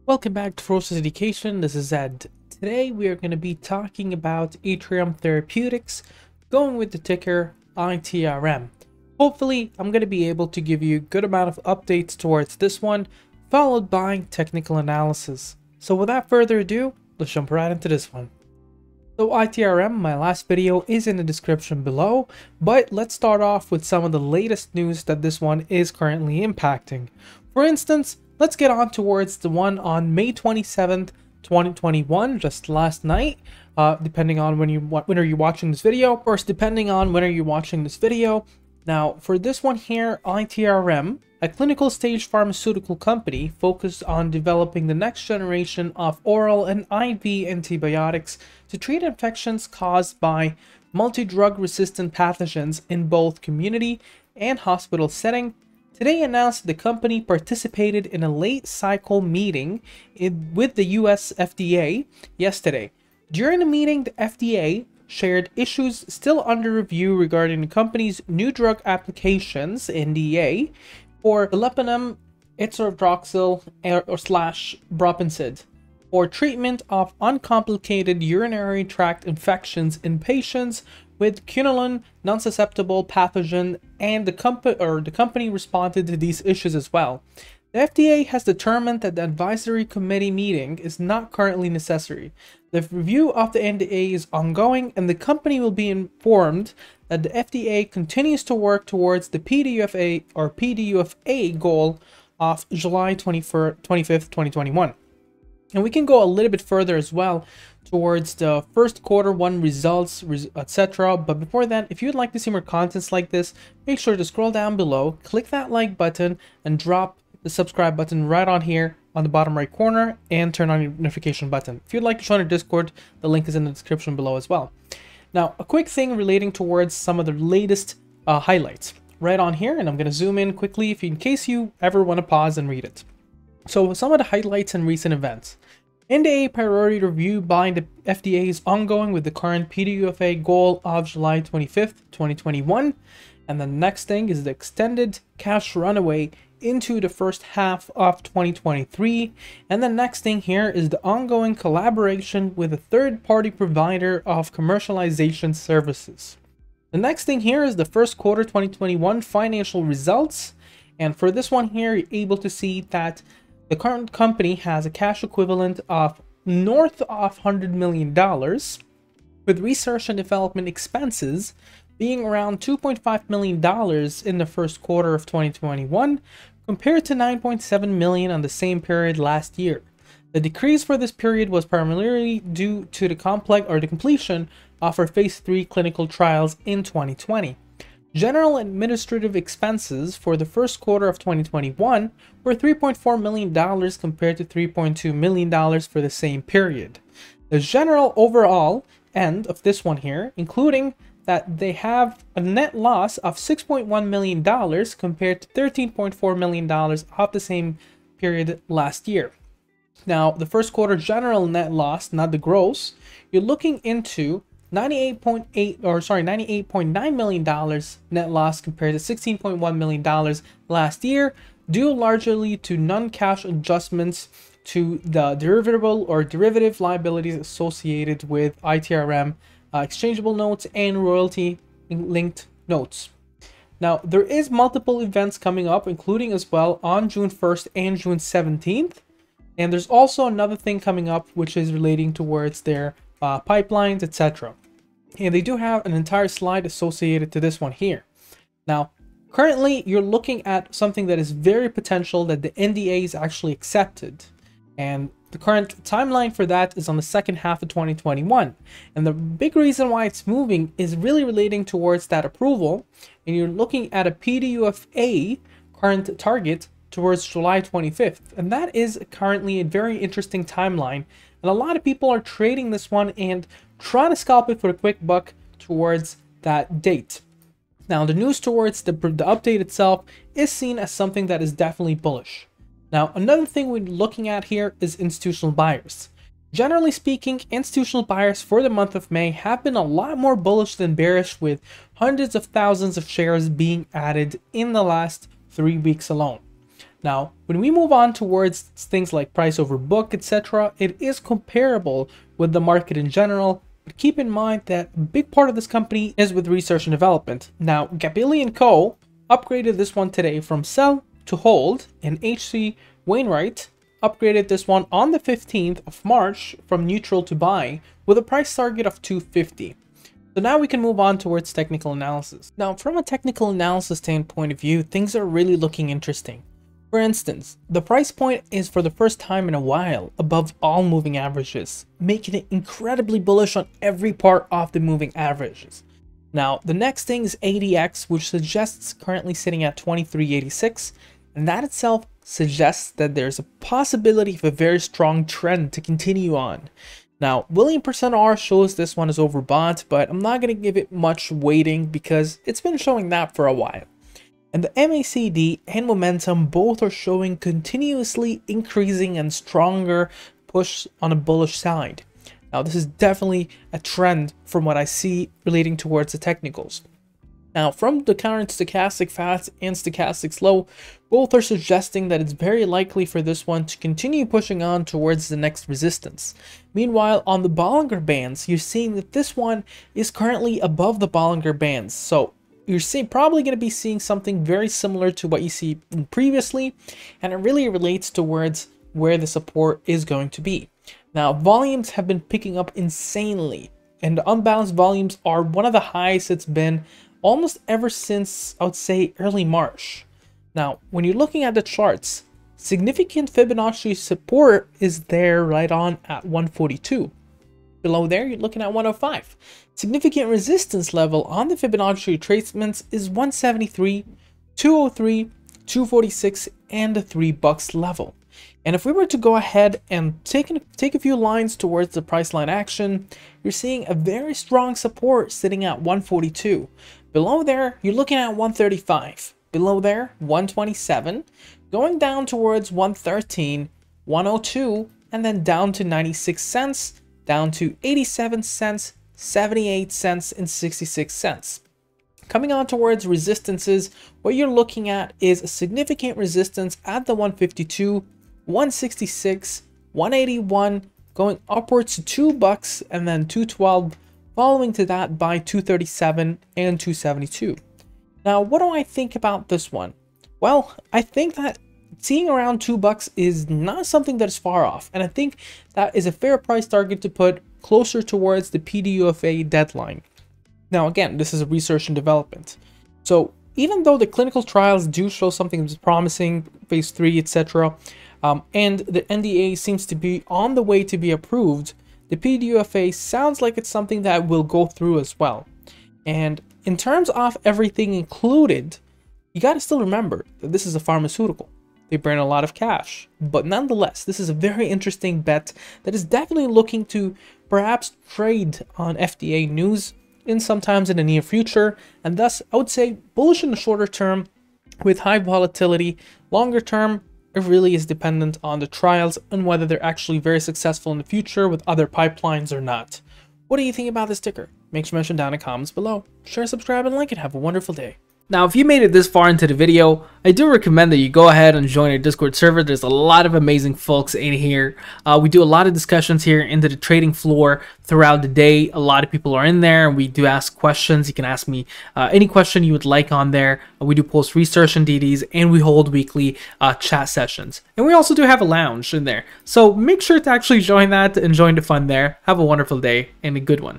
Welcome back to Ferocious Education. This is Ed. Today we are going to be talking about Iterum Therapeutics, going with the ticker ITRM. Hopefully, I'm going to be able to give you a good amount of updates towards this one, followed by technical analysis. So without further ado, let's jump right into this one. So ITRM, my last video, is in the description below, but let's start off with some of the latest news that this one is currently impacting. For instance, let's get on towards the one on May 27th, 2021, just last night, depending on when are you watching this video. Of course, depending on when are you watching this video. Now, for this one here, ITRM, a clinical stage pharmaceutical company focused on developing the next generation of oral and IV antibiotics to treat infections caused by multi-drug resistant pathogens in both community and hospital setting, today announced the company participated in a late cycle meeting with the US FDA yesterday. During the meeting, the FDA shared issues still under review regarding the company's new drug applications, NDA, for sulopenem, itrafloxacin /propincid, for treatment of uncomplicated urinary tract infections in patients with quinolone non-susceptible pathogen, and the company responded to these issues as well. The FDA has determined that the advisory committee meeting is not currently necessary. The review of the NDA is ongoing, and the company will be informed that the FDA continues to work towards the PDUFA goal of July 25th, 2021. And we can go a little bit further as well towards the first quarter one results, etc. But before that, if you'd like to see more contents like this, make sure to scroll down below, click that like button, and drop the subscribe button right on here on the bottom right corner, and turn on your notification button. If you'd like to join our Discord, the link is in the description below as well. Now, a quick thing relating towards some of the latest highlights right on here, and I'm going to zoom in quickly in case you ever want to pause and read it. So some of the highlights and recent events. NDA priority review by the FDA is ongoing with the current PDUFA goal of July 25th, 2021. And the next thing is the extended cash runway into the first half of 2023. And the next thing here is the ongoing collaboration with a third-party provider of commercialization services. The next thing here is the first quarter 2021 financial results. And for this one here, you're able to see that the current company has a cash equivalent of north of $100 million, with research and development expenses being around $2.5 million in the first quarter of 2021, compared to $9.7 million on the same period last year. The decrease for this period was primarily due to the completion of our phase 3 clinical trials in 2020. General administrative expenses for the first quarter of 2021 were $3.4 million compared to $3.2 million for the same period. The general overall end of this one here, including that they have a net loss of $6.1 million compared to $13.4 million of the same period last year. Now, the first quarter general net loss, not the gross, you're looking into $98.9 million net loss compared to $16.1 million last year, due largely to non-cash adjustments to the derivative liabilities associated with ITRM, exchangeable notes, and royalty linked notes. Now, there is multiple events coming up, including as well on June 1st and June 17th. And there's also another thing coming up, which is relating towards their pipelines, etc. And they do have an entire slide associated to this one here. Now, currently, you're looking at something that is very potential that the NDA is actually accepted. And the current timeline for that is on the second half of 2021. And the big reason why it's moving is really relating towards that approval. And you're looking at a PDUFA current target towards July 25th. And that is currently a very interesting timeline. And a lot of people are trading this one and trying to scalp it for a quick buck towards that date. Now, the news towards the update itself is seen as something that is definitely bullish. Now, another thing we're looking at here is institutional buyers. Generally speaking, institutional buyers for the month of May have been a lot more bullish than bearish, with hundreds of thousands of shares being added in the last 3 weeks alone. Now, when we move on towards things like price over book, etc., it is comparable with the market in general, but keep in mind that a big part of this company is with research and development. Now, Gabelli & Co. upgraded this one today from sell to hold, and HC Wainwright upgraded this one on the 15th of March from neutral to buy with a price target of 250. So now we can move on towards technical analysis. Now, from a technical analysis standpoint of view, things are really looking interesting. For instance, the price point is for the first time in a while above all moving averages, making it incredibly bullish on every part of the moving averages. Now, the next thing is ADX, which suggests currently sitting at 2386, and that itself suggests that there's a possibility of a very strong trend to continue on. Now, William%R shows this one is overbought, but I'm not going to give it much weighting because it's been showing that for a while. And the MACD and momentum both are showing continuously increasing and stronger push on a bullish side. Now, this is definitely a trend from what I see relating towards the technicals. Now, from the current stochastic fast and stochastic slow, both are suggesting that it's very likely for this one to continue pushing on towards the next resistance. Meanwhile, on the Bollinger Bands, you're seeing that this one is currently above the Bollinger Bands. So you're probably going to be seeing something very similar to what you see previously, and it really relates towards where the support is going to be. Now, volumes have been picking up insanely, and the unbalanced volumes are one of the highest it's been almost ever since, I would say, early March. Now, when you're looking at the charts, significant Fibonacci support is there right on at 142. Below there, you're looking at 105. Significant resistance level on the Fibonacci retracements is 173, 203, 246, and the $3 level. And if we were to go ahead and take a few lines towards the price line action, you're seeing a very strong support sitting at 142. Below there, you're looking at 135. Below there, 127. Going down towards 113, 102, and then down to 96 cents, down to 87 cents, 78 cents, and 66 cents. Coming on towards resistances, what you're looking at is a significant resistance at the 152, 166, 181, going upwards to $2 and then 212, following to that by 237 and 272. Now, what do I think about this one? Well, I think that seeing around $2 is not something that is far off, and I think that is a fair price target to put closer towards the PDUFA deadline. Now, again, this is a research and development. So even though the clinical trials do show something that's promising, phase 3, etc., and the NDA seems to be on the way to be approved, the PDUFA sounds like it's something that will go through as well. And in terms of everything included, you got to still remember that this is a pharmaceutical. They burn a lot of cash, but nonetheless, this is a very interesting bet that is definitely looking to perhaps trade on FDA news sometimes in the near future, and thus I would say bullish in the shorter term with high volatility. Longer term, it really is dependent on the trials and whether they're actually very successful in the future with other pipelines or not. What do you think about this ticker? Make sure to mention down in the comments below. Share, subscribe, and like it. Have a wonderful day. Now, if you made it this far into the video, I do recommend that you go ahead and join our Discord server. There's a lot of amazing folks in here. We do a lot of discussions here into the trading floor throughout the day. A lot of people are in there, and we do ask questions. You can ask me any question you would like on there. We do post research and DDs, and we hold weekly chat sessions. And we also do have a lounge in there. So make sure to actually join that and join the fun there. Have a wonderful day and a good one.